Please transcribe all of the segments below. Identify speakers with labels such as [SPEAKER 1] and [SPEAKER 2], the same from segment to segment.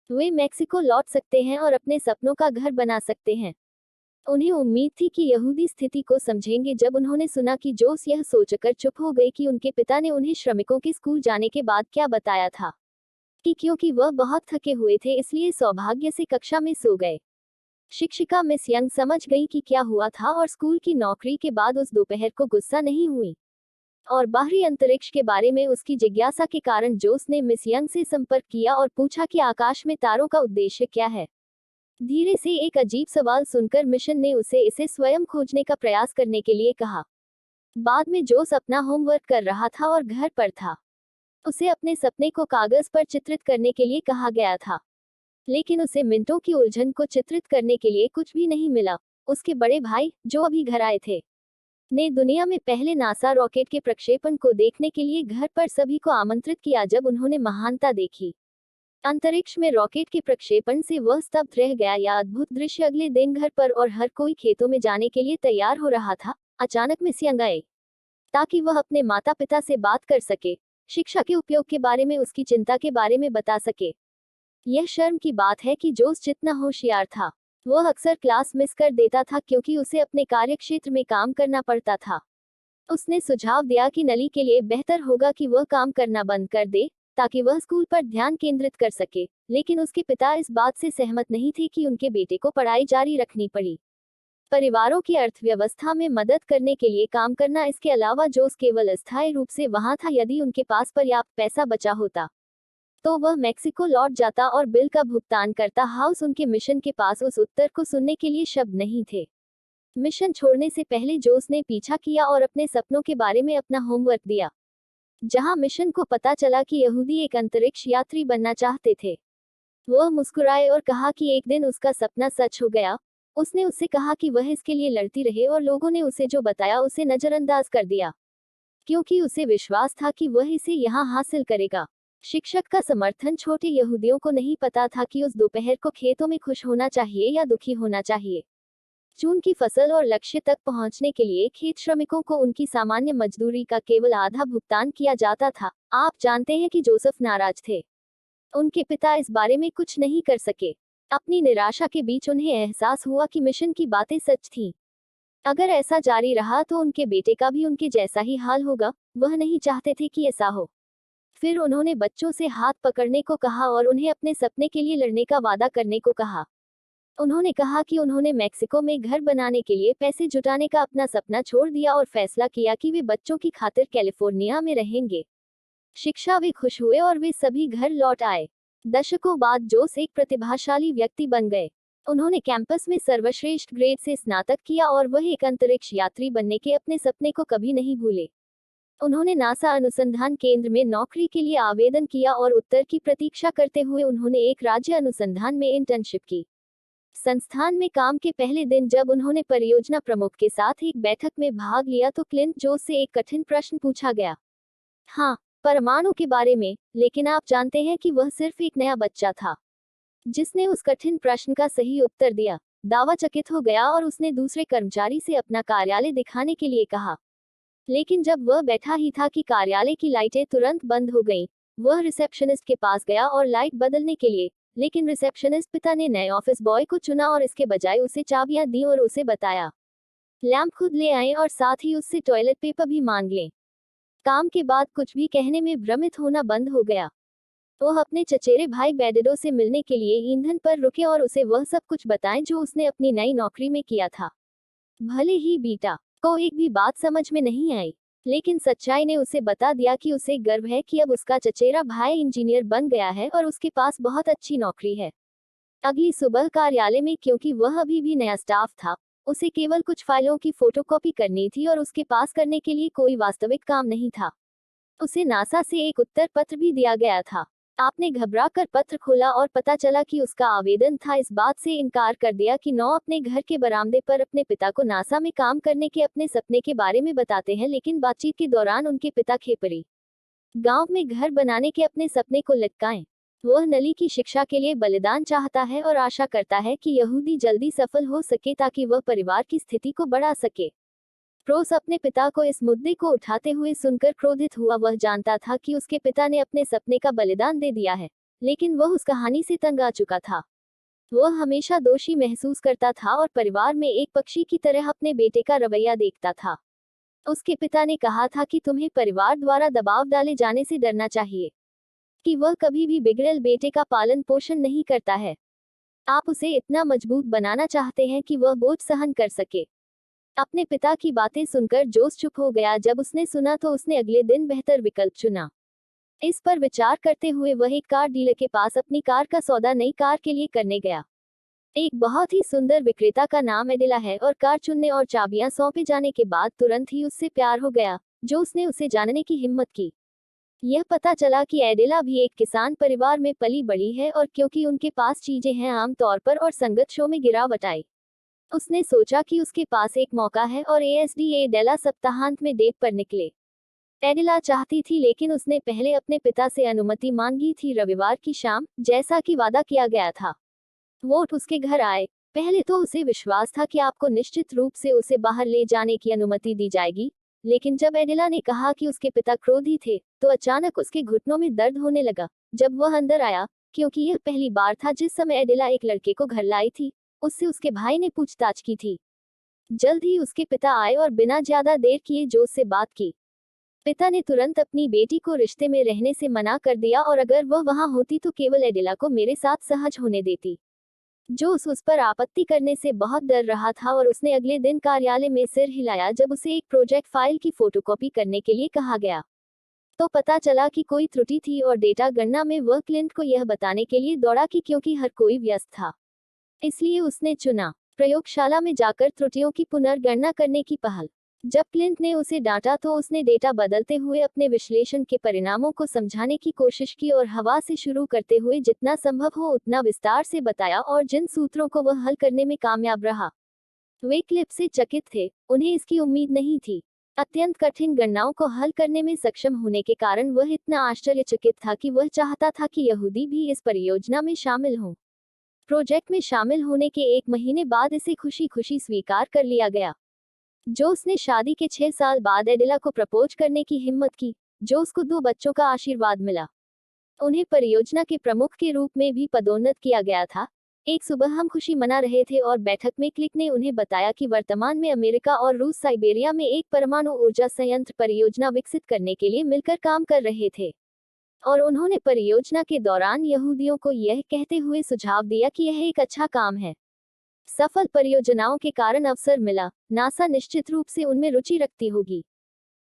[SPEAKER 1] वे Mexico लौट सकते हैं और अपने सपनों का घर बना सकते हैं। उन्हें उम्मीद थी कि यहूदी स्थिति को समझेंगे जब उन्होंने सुना कि जोस यह सोचकर चुप हो गई कि उनके पिता ने उन्हें श्रमिकों के स्कूल जाने के बाद क्या बताया था, कि क्योंकि वह बहुत थके हुए थे इसलिए सौभाग्य से कक्षा में सो गए। शिक्षिका मिस यंग समझ गई कि क्या हुआ था और स्कूल की नौकरी के बाद उस दोपहर को गुस्सा नहीं हुई, और बाहरी अंतरिक्ष के बारे में उसकी जिज्ञासा के कारण जोस ने मिस यंग से संपर्क किया और पूछा कि आकाश में तारों का उद्देश्य क्या है। धीरे से एक अजीब सवाल सुनकर मिशन ने उसे इसे स्वयं खोजने का प्रयास करने के लिए कहा। बाद में जोस अपना होमवर्क कर रहा था और घर पर था। उसे अपने सपने को कागज पर चित्रित करने के लिए कहा गया था, लेकिन उसे मिनटों की उलझन को चित्रित करने के लिए कुछ भी नहीं मिला। उसके बड़े भाई, जो अभी घर आए थे, ने दुनिया में पहले नासा रॉकेट के प्रक्षेपण को देखने के लिए घर पर सभी को आमंत्रित किया। जब उन्होंने महानता देखी, अंतरिक्ष में रॉकेट के प्रक्षेपण से, वह स्तब्ध रह गया। यह अद्भुत दृश्य अगले दिन घर पर और हर कोई खेतों में जाने के लिए तैयार हो रहा था। अचानक मिस यंग आए ताकि वह अपने माता पिता से बात कर सके, शिक्षा के उपयोग के बारे में उसकी चिंता के बारे में बता सके। यह शर्म की बात है कि जोस जितना होशियार था, वह अक्सर क्लास मिस कर देता था क्योंकि उसे अपने कार्यक्षेत्र में काम करना पड़ता था। उसने सुझाव दिया कि नली के लिए बेहतर होगा कि वह काम करना बंद कर दे ताकि वह स्कूल पर ध्यान केंद्रित कर सके, लेकिन उसके पिता इस बात से सहमत नहीं थे कि उनके बेटे को पढ़ाई जारी रखनी पड़ी। परिवारों की अर्थव्यवस्था में मदद करने के लिए काम करना। इसके अलावा जोस केवल अस्थायी रूप से वहां था। यदि उनके पास पर्याप्त पैसा बचा होता तो वह मेक्सिको लौट जाता और बिल का भुगतान करता। हाउस उनके मिशन के पास उस उत्तर को सुनने के लिए शब्द नहीं थे। मिशन छोड़ने से पहले जोस ने पीछा किया और अपने सपनों के बारे में अपना होमवर्क दिया। जहां मिशन को पता चला कि यहूदी एक अंतरिक्ष यात्री बनना चाहते थे, वह मुस्कुराए और कहा कि एक दिन उसका सपना सच हो गया। उसने उससे कहा कि वह इसके लिए लड़ती रहे और लोगों ने उसे जो बताया उसे नजरअंदाज कर दिया, क्योंकि उसे विश्वास था कि वह इसे यहां हासिल करेगा। शिक्षक का समर्थन। छोटे यहूदियों को नहीं पता था कि उस दोपहर को खेतों में खुश होना चाहिए या दुखी होना चाहिए। जून की फसल और लक्ष्य तक पहुंचने के लिए खेत श्रमिकों को उनकी सामान्य मजदूरी का केवल आधा भुगतान किया जाता था। आप जानते हैं कि जोसेफ नाराज थे। उनके पिता इस बारे में कुछ नहीं कर सके। अपनी निराशा के बीच उन्हें एहसास हुआ कि मिशन की बातें सच थीं। अगर ऐसा जारी रहा तो उनके बेटे का भी उनके जैसा ही हाल होगा। वह नहीं चाहते थे कि ऐसा हो। फिर उन्होंने बच्चों से हाथ पकड़ने को कहा और उन्हें अपने सपने के लिए लड़ने का वादा करने को कहा। उन्होंने कहा कि उन्होंने मेक्सिको में घर बनाने के लिए पैसे जुटाने का अपना सपना छोड़ दिया और फैसला किया कि वे बच्चों की खातिर कैलिफोर्निया में रहेंगे। शिक्षा। वे खुश हुए और वे सभी घर लौट आए। दशकों बाद जोस एक प्रतिभाशाली व्यक्ति बन गए। उन्होंने कैंपस में सर्वश्रेष्ठ ग्रेड से स्नातक किया और वह एक अंतरिक्ष यात्री बनने के अपने सपने को कभी नहीं भूले। उन्होंने नासा अनुसंधान केंद्र में नौकरी के लिए आवेदन किया और उत्तर की प्रतीक्षा करते हुए उन्होंने एक राज्य अनुसंधान में इंटर्नशिप की। संस्थान में काम के पहले दिन जब उन्होंने परियोजना प्रमुख के साथ एक बैठक में भाग लिया तो क्लिंट जोस से एक कठिन प्रश्न पूछा गया। हाँ, परमाणु के बारे में, लेकिन आप जानते हैं कि वह सिर्फ एक नया बच्चा था जिसने उस कठिन प्रश्न का सही उत्तर दिया। दावा चकित हो गया और उसने दूसरे कर्मचारी से अपना कार्यालय दिखाने के लिए कहा। लेकिन जब वह बैठा ही था कि कार्यालय की लाइटें तुरंत बंद हो गईं। वह रिसेप्शनिस्ट के पास गया और लाइट बदलने के लिए, लेकिन रिसेप्शनिस्ट पिता ने नए ऑफिस बॉय को चुना और इसके बजाय उसे चाबियां दी और उसे बताया लैंप खुद ले आए और साथ ही उससे टॉयलेट पेपर भी मांग लें। काम के बाद कुछ भी कहने में भ्रमित होना बंद हो गया। वह अपने चचेरे भाई बेडेडो से मिलने के लिए ईंधन पर रुके और उसे वह सब कुछ बताएं जो उसने अपनी नई नौकरी में किया था। भले ही बीटा को एक भी बात समझ में नहीं आई, लेकिन सच्चाई ने उसे बता दिया कि उसे गर्व है कि अब उसका चचेरा भाई इंजीनियर बन गया है और उसके पास बहुत अच्छी नौकरी है। अगली सुबह कार्यालय में, क्योंकि वह अभी भी नया स्टाफ था, उसे केवल कुछ फाइलों की फोटोकॉपी करनी थी और उसके पास करने के लिए कोई वास्तविक काम नहीं था। उसे नासा से एक उत्तर पत्र भी दिया गया था। आपने घबरा कर पत्र खोला और पता चला कि उसका आवेदन था इस बात से इनकार कर दिया कि नौ अपने घर के बरामदे पर अपने पिता को नासा में काम करने के अपने सपने के बारे में बताते हैं, लेकिन बातचीत के दौरान उनके पिता खेपरी गांव में घर बनाने के अपने सपने को लटकाएं। वह नली की शिक्षा के लिए बलिदान चाहता है और आशा करता है कि यहूदी जल्दी सफल हो सके ताकि वह परिवार की स्थिति को बढ़ा सके। प्रोस अपने पिता को इस मुद्दे को उठाते हुए सुनकर क्रोधित हुआ। वह जानता था कि उसके पिता ने अपने सपने का बलिदान दे दिया है। लेकिन वह उस कहानी से तंग आ चुका था। वह हमेशा दोषी महसूस करता था और परिवार में एक पक्षी की तरह अपने बेटे का रवैया देखता था। उसके पिता ने कहा था कि तुम्हें परिवार द्वारा दबाव डाले जाने से डरना चाहिए, कि वह कभी भी बिगड़ेल बेटे का पालन पोषण नहीं करता है। आप उसे इतना मजबूत बनाना चाहते हैं कि वह बोझ सहन कर सके। अपने पिता की बातें सुनकर जोस चुप हो गया। जब उसने सुना तो उसने अगले दिन बेहतर विकल्प चुना। इस पर विचार करते हुए वह एक कार डीलर के पास अपनी कार का सौदा नई कार के लिए करने गया। एक बहुत ही सुंदर विक्रेता का नाम एडिला है और कार चुनने और चाबियां सौंपे जाने के बाद तुरंत ही उससे प्यार हो गया। जो उसने उसे जानने की हिम्मत की। यह पता चला कि एडिला भी एक किसान परिवार में पली बड़ी है और क्योंकि उनके पास चीजें हैं आमतौर पर और संगत शो में गिरावट आई। उसने सोचा कि उसके पास एक मौका है और एसडीए डेला सप्ताहांत में डेट पर निकले। एडिला चाहती थी लेकिन उसने पहले अपने पिता से अनुमति मांगी थी। रविवार की शाम, जैसा कि वादा किया गया था, वो उसके घर आए। पहले तो उसे विश्वास था कि आपको निश्चित रूप से उसे बाहर ले जाने की अनुमति दी जाएगी, लेकिन जब एडिला ने कहा कि उसके पिता क्रोधी थे, तो अचानक उसके घुटनों में दर्द होने लगा। जब वह अंदर आया, क्योंकि यह पहली बार था जिस समय एडिला एक लड़के को घर लाई थी, उससे उसके भाई ने पूछताछ की थी। जल्द ही उसके पिता आए और बिना ज्यादा देर किए जोस से बात की। पिता ने तुरंत अपनी बेटी को रिश्ते में रहने से मना कर दिया और अगर वह वहां होती तो केवल एडिला को मेरे साथ सहज होने देती। जोस उस पर आपत्ति करने से बहुत डर रहा था और उसने अगले दिन कार्यालय में सिर हिलाया जब उसे एक प्रोजेक्ट फाइल की फोटोकॉपी करने के लिए कहा गया। तो पता चला कि कोई त्रुटि थी और डेटा गणना में वह क्लिंट को यह बताने के लिए दौड़ा कि क्योंकि हर कोई व्यस्त था, इसलिए उसने चुना प्रयोगशाला में जाकर त्रुटियों की पुनर्गणना करने की पहल। जब क्लिंट ने उसे डांटा तो उसने डेटा बदलते हुए अपने विश्लेषण के परिणामों को समझाने की कोशिश की और हवा से शुरू करते हुए जितना संभव हो उतना विस्तार से बताया और जिन सूत्रों को वह हल करने में कामयाब रहा, वे क्लिप से चकित थे। उन्हें इसकी उम्मीद नहीं थी। अत्यंत कठिन गणनाओं को हल करने में सक्षम होने के कारण वह इतना आश्चर्यचकित था कि वह चाहता था कि यहूदी भी इस परियोजना में शामिल हों। प्रोजेक्ट में शामिल होने के 1 महीने बाद इसे खुशी खुशी स्वीकार कर लिया गया। जोस ने शादी के 6 साल बाद एडिला को प्रपोज करने की हिम्मत की। जोस को 2 बच्चों का आशीर्वाद मिला। उन्हें परियोजना के प्रमुख के रूप में भी पदोन्नत किया गया था। एक सुबह हम खुशी मना रहे थे और बैठक में क्लिक ने उन्हें बताया कि वर्तमान में अमेरिका और रूस साइबेरिया में एक परमाणु ऊर्जा संयंत्र परियोजना विकसित करने के लिए मिलकर काम कर रहे थे। और उन्होंने परियोजना के दौरान यहूदियों को यह कहते हुए सुझाव दिया कि यह एक अच्छा काम है। सफल परियोजनाओं के कारण अवसर मिला। नासा निश्चित रूप से उनमें रुचि रखती होगी,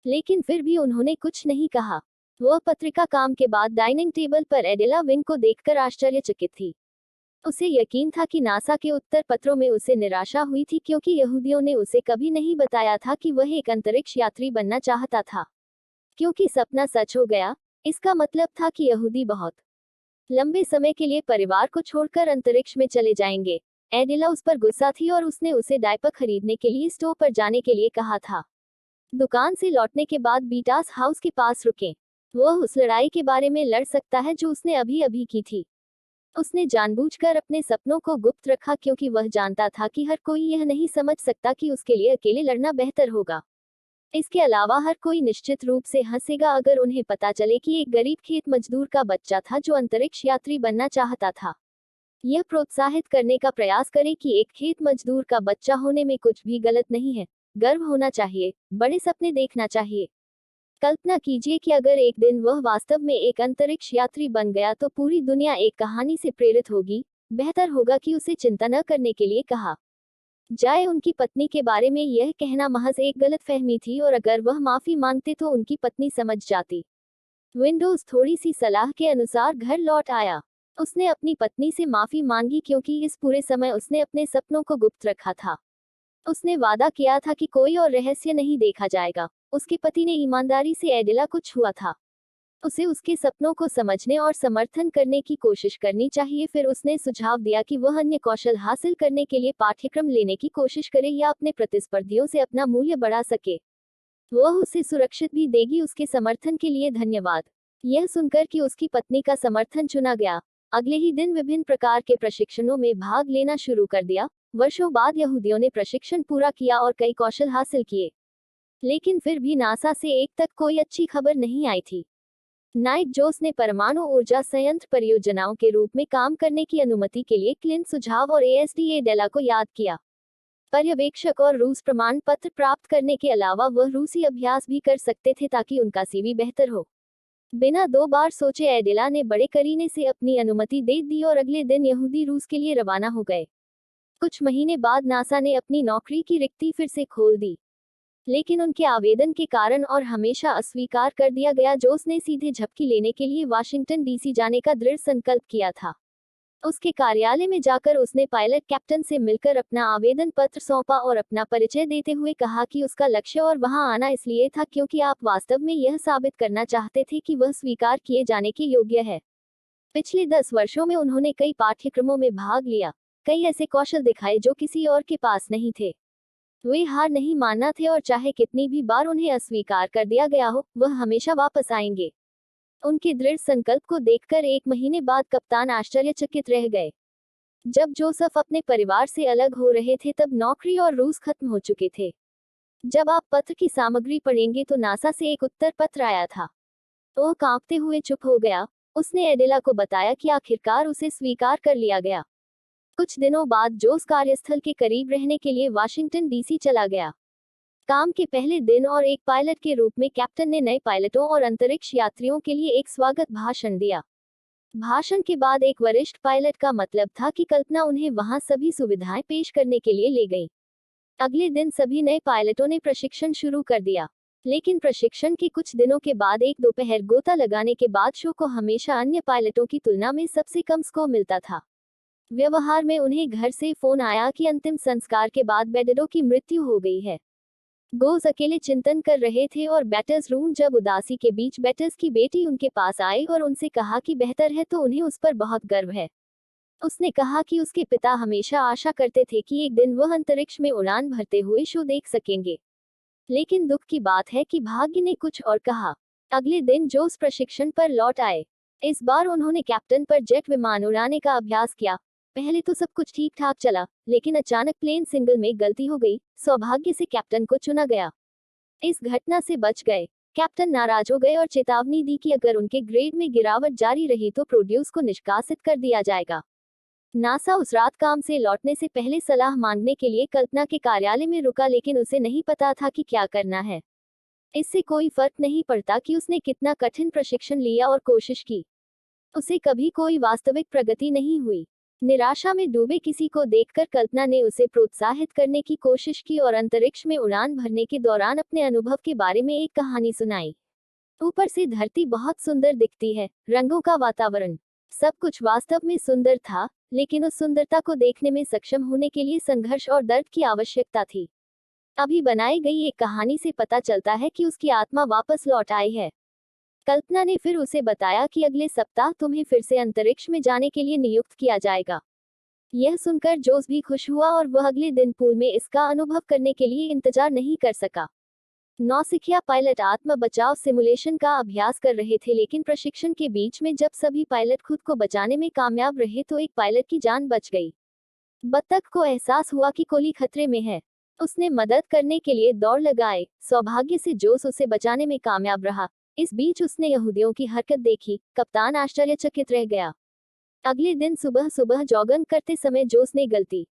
[SPEAKER 1] लेकिन फिर भी उन्होंने कुछ नहीं कहा। वह पत्रिका काम के बाद डाइनिंग टेबल पर एडिला विंग को देखकर आश्चर्यचकित थी। उसे यकीन था कि नासा के उत्तर पत्रों में उसे निराशा हुई थी क्योंकि यहूदियों ने उसे कभी नहीं बताया था कि वह एक अंतरिक्ष यात्री बनना चाहता था। क्योंकि सपना सच हो गया, इसका मतलब था कि यहूदी बहुत लंबे समय के लिए परिवार को छोड़कर अंतरिक्ष में चले जाएंगे। एडिला उस पर गुस्सा थी और उसने उसे डायपर खरीदने के लिए स्टोर पर जाने के लिए कहा था। दुकान से लौटने के बाद बीटास हाउस के पास रुके। वह उस लड़ाई के बारे में लड़ सकता है जो उसने अभी अभी की थी। उसने जानबूझकर अपने सपनों को गुप्त रखा क्योंकि वह जानता था कि हर कोई यह नहीं समझ सकता कि उसके लिए अकेले लड़ना बेहतर होगा। इसके अलावा हर कोई निश्चित रूप से हंसेगा अगर उन्हें पता चले कि एक गरीब खेत मजदूर का बच्चा था जो अंतरिक्ष यात्री बनना चाहता था। यह प्रोत्साहित करने का प्रयास करें कि एक खेत मजदूर का बच्चा होने में कुछ भी गलत नहीं है। गर्व होना चाहिए, बड़े सपने देखना चाहिए। कल्पना कीजिए कि अगर एक दिन वह वास्तव में एक अंतरिक्ष यात्री बन गया तो पूरी दुनिया एक कहानी से प्रेरित होगी। बेहतर होगा कि उसे चिंता न करने के लिए कहा जाए। उनकी पत्नी के बारे में यह कहना महज एक गलतफहमी थी और अगर वह माफी मांगते तो उनकी पत्नी समझ जाती। विंडोज थोड़ी सी सलाह के अनुसार घर लौट आया। उसने अपनी पत्नी से माफी मांगी क्योंकि इस पूरे समय उसने अपने सपनों को गुप्त रखा था। उसने वादा किया था कि कोई और रहस्य नहीं देखा जाएगा। उसके पति ने ईमानदारी से एडिला को छुआ था। उसे उसके सपनों को समझने और समर्थन करने की कोशिश करनी चाहिए। फिर उसने सुझाव दिया कि वह अन्य कौशल हासिल करने के लिए पाठ्यक्रम लेने की कोशिश करे या अपने प्रतिस्पर्धियों से अपना मूल्य बढ़ा सके। वह उसे सुरक्षित भी देगी। उसके समर्थन के लिए धन्यवाद। यह सुनकर कि उसकी पत्नी का समर्थन चुना गया, अगले ही दिन विभिन्न प्रकार के प्रशिक्षणों में भाग लेना शुरू कर दिया। वर्षों बाद यहूदियों ने प्रशिक्षण पूरा किया और कई कौशल हासिल किए, लेकिन फिर भी नासा से एक तक कोई अच्छी खबर नहीं आई थी। नाइट जोस ने परमाणु ऊर्जा संयंत्र परियोजनाओं के रूप में काम करने की अनुमति के लिए क्लिंट सुझाव और एएसडी एडेला को याद किया। पर्यवेक्षक और रूस प्रमाण पत्र प्राप्त करने के अलावा वह रूसी अभ्यास भी कर सकते थे ताकि उनका सीवी बेहतर हो। बिना 2 बार सोचे एडेला ने बड़े करीने से अपनी अनुमति दे दी और अगले दिन यहूदी रूस के लिए रवाना हो गए। कुछ महीने बाद नासा ने अपनी नौकरी की रिक्ति फिर से खोल दी, लेकिन उनके आवेदन के कारण और हमेशा अस्वीकार कर दिया गया। जोस ने सीधे झपकी लेने के लिए वाशिंगटन डीसी जाने का दृढ़ संकल्प किया था। उसके कार्यालय में जाकर उसने पायलट कैप्टन से मिलकर अपना आवेदन पत्र सौंपा और अपना परिचय देते हुए कहा कि उसका लक्ष्य और वहां आना इसलिए था क्योंकि आप वास्तव में यह साबित करना चाहते थे कि वह स्वीकार किए जाने के योग्य है। पिछले 10 वर्षों में उन्होंने कई पाठ्यक्रमों में भाग लिया, कई ऐसे कौशल दिखाए जो किसी और के पास नहीं थे। वे हार नहीं मानना थे और चाहे कितनी भी बार उन्हें अस्वीकार कर दिया गया हो, वह हमेशा वापस आएंगे। उनके दृढ़ संकल्प को देखकर 1 महीने बाद कप्तान आश्चर्यचकित रह गए। जब जोसेफ अपने परिवार से अलग हो रहे थे तब नौकरी और रूस खत्म हो चुके थे। जब आप पत्र की सामग्री पढ़ेंगे तो नासा से एक उत्तर पत्र आया था। वह कांपते हुए चुप हो गया। उसने एडेला को बताया कि आखिरकार उसे स्वीकार कर लिया गया। कुछ दिनों बाद जोस कार्यस्थल के करीब रहने के लिए वाशिंगटन डीसी चला गया। काम के पहले दिन और एक पायलट के रूप में कैप्टन ने नए पायलटों और अंतरिक्ष यात्रियों के लिए एक स्वागत भाषण दिया। भाषण के बाद एक वरिष्ठ पायलट का मतलब था कि कल्पना उन्हें वहां सभी सुविधाएं पेश करने के लिए ले गई। अगले दिन सभी नए पायलटों ने प्रशिक्षण शुरू कर दिया, लेकिन प्रशिक्षण के कुछ दिनों के बाद एक दोपहर गोता लगाने के बाद शो को हमेशा अन्य पायलटों की तुलना में सबसे कम स्कोर मिलता था। व्यवहार में उन्हें घर से फोन आया कि अंतिम संस्कार के बाद बेडेडो की मृत्यु हो गई है। गोस अकेले चिंतन कर रहे थे और बैटर्स रूम जब उदासी के बीच बैटर्स की बेटी उनके पास आई और उनसे कहा कि बेहतर है तो उन्हें उस पर बहुत गर्व है। उसने कहा कि उसके पिता हमेशा आशा करते थे कि एक दिन वह अंतरिक्ष में उड़ान भरते हुए शो देख सकेंगे, लेकिन दुख की बात है कि भाग्य ने कुछ और कहा। अगले दिन जोस प्रशिक्षण पर लौट आए। इस बार उन्होंने कैप्टन पर जेट विमान उड़ाने का अभ्यास किया। पहले तो सब कुछ ठीक ठाक चला, लेकिन अचानक प्लेन सिंगल में गलती हो गई। सौभाग्य से कैप्टन को चुना गया। इस घटना से बच गए। कैप्टन नाराज हो गए और चेतावनी दी कि अगर उनके ग्रेड में गिरावट जारी रही तो प्रोड्यूस को निष्कासित कर दिया जाएगा। नासा उस रात काम से लौटने से पहले सलाह मांगने के लिए कल्पना के कार्यालय में रुका, लेकिन उसे नहीं पता था कि क्या करना है। इससे कोई फर्क नहीं पड़ता कि उसने कितना कठिन प्रशिक्षण लिया और कोशिश की, उसे कभी कोई वास्तविक प्रगति नहीं हुई। निराशा में डूबे किसी को देखकर कल्पना ने उसे प्रोत्साहित करने की कोशिश की और अंतरिक्ष में उड़ान भरने के दौरान अपने अनुभव के बारे में एक कहानी सुनाई। ऊपर से धरती बहुत सुंदर दिखती है, रंगों का वातावरण, सब कुछ वास्तव में सुंदर था, लेकिन उस सुंदरता को देखने में सक्षम होने के लिए संघर्ष और दर्द की आवश्यकता थी। अभी बनाई गई एक कहानी से पता चलता है कि उसकी आत्मा वापस लौट आई है। कल्पना ने फिर उसे बताया कि अगले सप्ताह तुम्हें फिर से अंतरिक्ष में जाने के लिए नियुक्त किया जाएगा। यह सुनकर जोस भी खुश हुआ और वह अगले दिन पूल में इसका अनुभव करने के लिए इंतजार नहीं कर सका। नौसिखिया पायलट आत्म बचाव सिमुलेशन का अभ्यास कर रहे थे, लेकिन प्रशिक्षण के बीच में जब सभी पायलट खुद को बचाने में कामयाब रहे तो एक पायलट की जान बच गई। बत्तख को एहसास हुआ कि कोली खतरे में है। उसने मदद करने के लिए दौड़ लगाए। सौभाग्य से जोस उसे बचाने में कामयाब रहा। इस बीच उसने यहूदियों की हरकत देखी। कप्तान आश्चर्यचकित रह गया। अगले दिन सुबह सुबह जॉगिंग करते समय जोस ने गलती